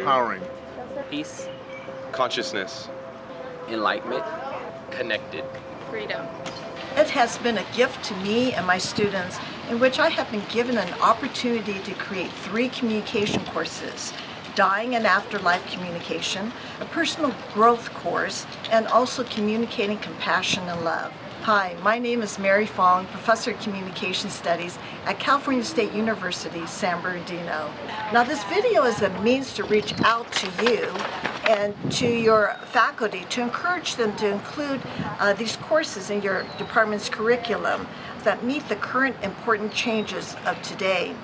Empowering. Peace. Consciousness. Enlightenment. Connected. Freedom. It has been a gift to me and my students in which I have been given an opportunity to create 3 communication courses: Dying and Afterlife Communication, a personal growth course, and also Communicating Compassion and Love. Hi, my name is Mary Fong, Professor of Communication Studies at California State University, San Bernardino. Now this video is a means to reach out to you and to your faculty to encourage them to include these courses in your department's curriculum that meet the current important changes of today.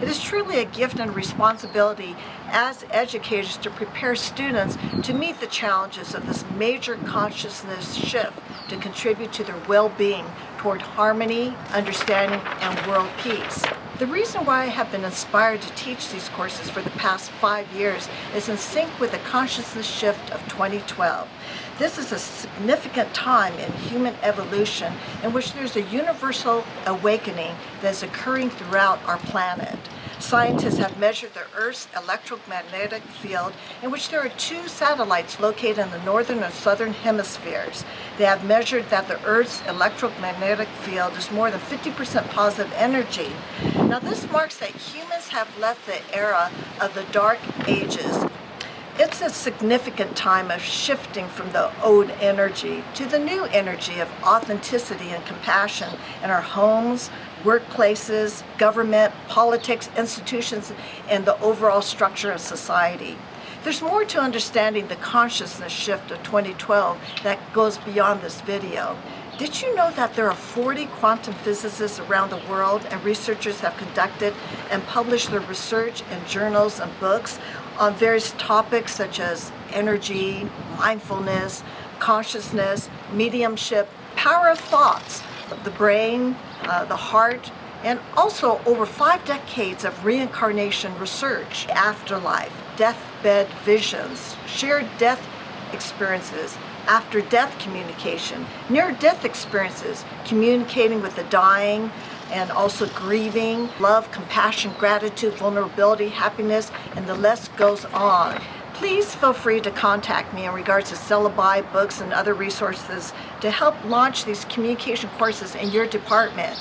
It is truly a gift and responsibility as educators to prepare students to meet the challenges of this major consciousness shift to contribute to their well-being toward harmony, understanding, and world peace. The reason why I have been inspired to teach these courses for the past 5 years is in sync with the consciousness shift of 2012. This is a significant time in human evolution in which there's a universal awakening that is occurring throughout our planet. Scientists have measured the Earth's electromagnetic field, in which there are 2 satellites located in the northern and southern hemispheres. They have measured that the Earth's electromagnetic field is more than 50% positive energy. Now this marks that humans have left the era of the Dark Ages. It's a significant time of shifting from the old energy to the new energy of authenticity and compassion in our homes, workplaces, government, politics, institutions, and the overall structure of society. There's more to understanding the consciousness shift of 2012 that goes beyond this video. Did you know that there are 40 quantum physicists around the world, and researchers have conducted and published their research in journals and books on various topics such as energy, mindfulness, consciousness, mediumship, power of thoughts, the brain, the heart, and also over 5 decades of reincarnation research, afterlife, deathbed visions, shared death experiences, after-death communication, near-death experiences, communicating with the dying, and also grieving, love, compassion, gratitude, vulnerability, happiness, and the list goes on. Please feel free to contact me in regards to syllabi, books, and other resources to help launch these communication courses in your department.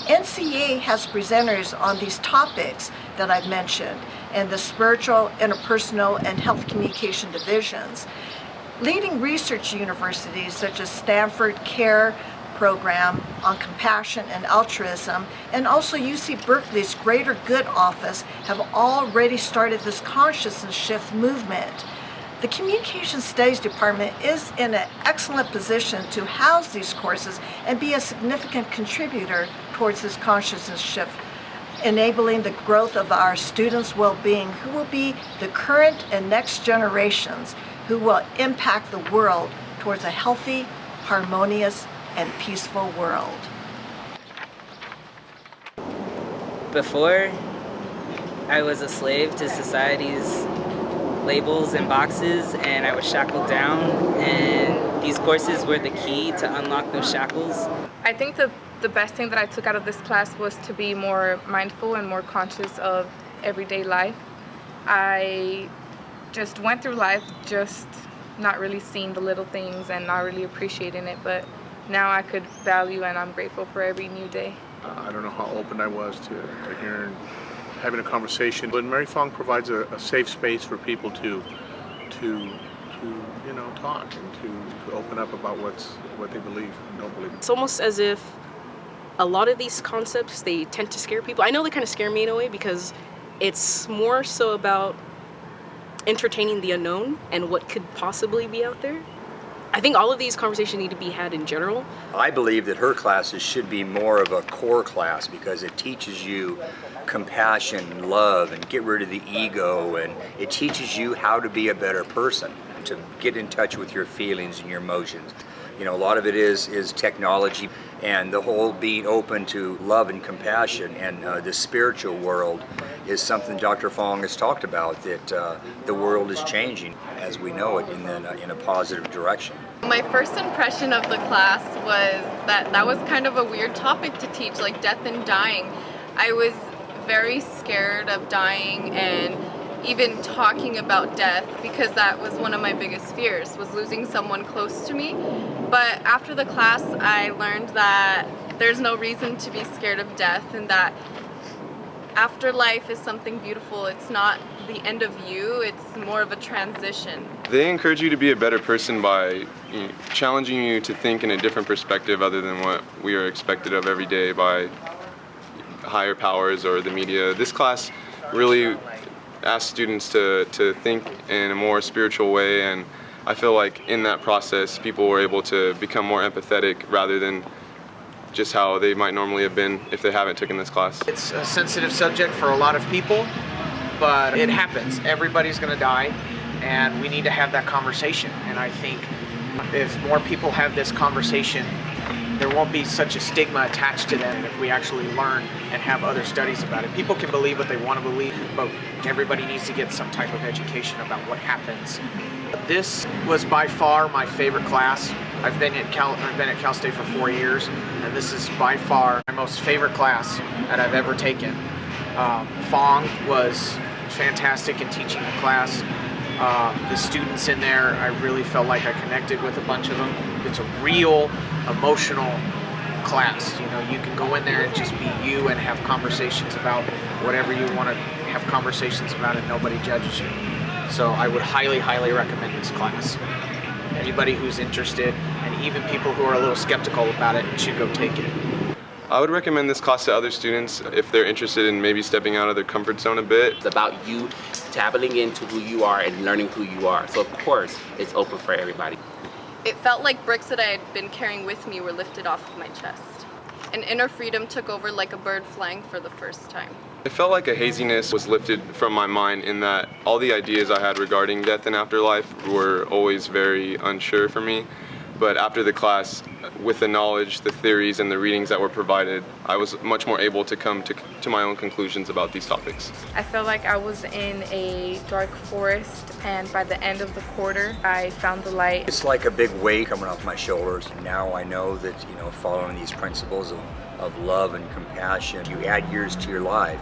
NCEA has presenters on these topics that I've mentioned, and the spiritual, interpersonal, and health communication divisions. Leading research universities such as Stanford CARE program on compassion and altruism, and also UC Berkeley's Greater Good Office have already started this consciousness shift movement. The Communication Studies Department is in an excellent position to house these courses and be a significant contributor towards this consciousness shift, enabling the growth of our students' well-being, who will be the current and next generations who will impact the world towards a healthy, harmonious, and peaceful world. Before, I was a slave to society's labels and boxes, and I was shackled down, and these courses were the key to unlock those shackles. I think the best thing that I took out of this class was to be more mindful and more conscious of everyday life. I just went through life just not really seeing the little things and not really appreciating it, but now I could value, and I'm grateful for every new day. I don't know how open I was to hearing, having a conversation. But Mary Fong provides a safe space for people to talk and to open up about what they believe and don't believe. It's almost as if a lot of these concepts, they tend to scare people. I know they kind of scare me in a way because it's more so about entertaining the unknown and what could possibly be out there. I think all of these conversations need to be had in general. I believe that her classes should be more of a core class because it teaches you compassion, love, and get rid of the ego, and it teaches you how to be a better person, to get in touch with your feelings and your emotions. You know, a lot of it is technology, and the whole being open to love and compassion and the spiritual world is something Dr. Fong has talked about, that the world is changing as we know it in a positive direction. My first impression of the class was that was kind of a weird topic to teach, like death and dying. I was very scared of dying, and even talking about death, because that was one of my biggest fears, was losing someone close to me. But after the class, I learned that there's no reason to be scared of death, and that afterlife is something beautiful. It's not the end of you, it's more of a transition. They encourage you to be a better person by challenging you to think in a different perspective other than what we are expected of every day by higher powers or the media. This class really asks students to think in a more spiritual way, and I feel like in that process people were able to become more empathetic rather than just how they might normally have been if they haven't taken this class. It's a sensitive subject for a lot of people, but it happens. Everybody's going to die, and we need to have that conversation. And I think if more people have this conversation, there won't be such a stigma attached to them if we actually learn and have other studies about it. People can believe what they want to believe, but everybody needs to get some type of education about what happens. This was by far my favorite class. I've been at Cal State for 4 years, and this is by far my most favorite class that I've ever taken. Fong was fantastic in teaching the class. The students in there, I really felt like I connected with a bunch of them. It's a real emotional class. You know, you can go in there and just be you and have conversations about whatever you want to have conversations about, and nobody judges you. So I would highly, highly recommend this class. Anybody who's interested, and even people who are a little skeptical about it, should go take it. I would recommend this class to other students if they're interested in maybe stepping out of their comfort zone a bit. It's about you tapping into who you are and learning who you are. So of course, it's open for everybody. It felt like bricks that I had been carrying with me were lifted off of my chest. And inner freedom took over like a bird flying for the first time. It felt like a haziness was lifted from my mind in that all the ideas I had regarding death and afterlife were always very unsure for me. But after the class, with the knowledge, the theories, and the readings that were provided, I was much more able to come to my own conclusions about these topics. I felt like I was in a dark forest, and by the end of the quarter, I found the light. It's like a big weight coming off my shoulders. Now I know that, following these principles of love and compassion, you add years to your life.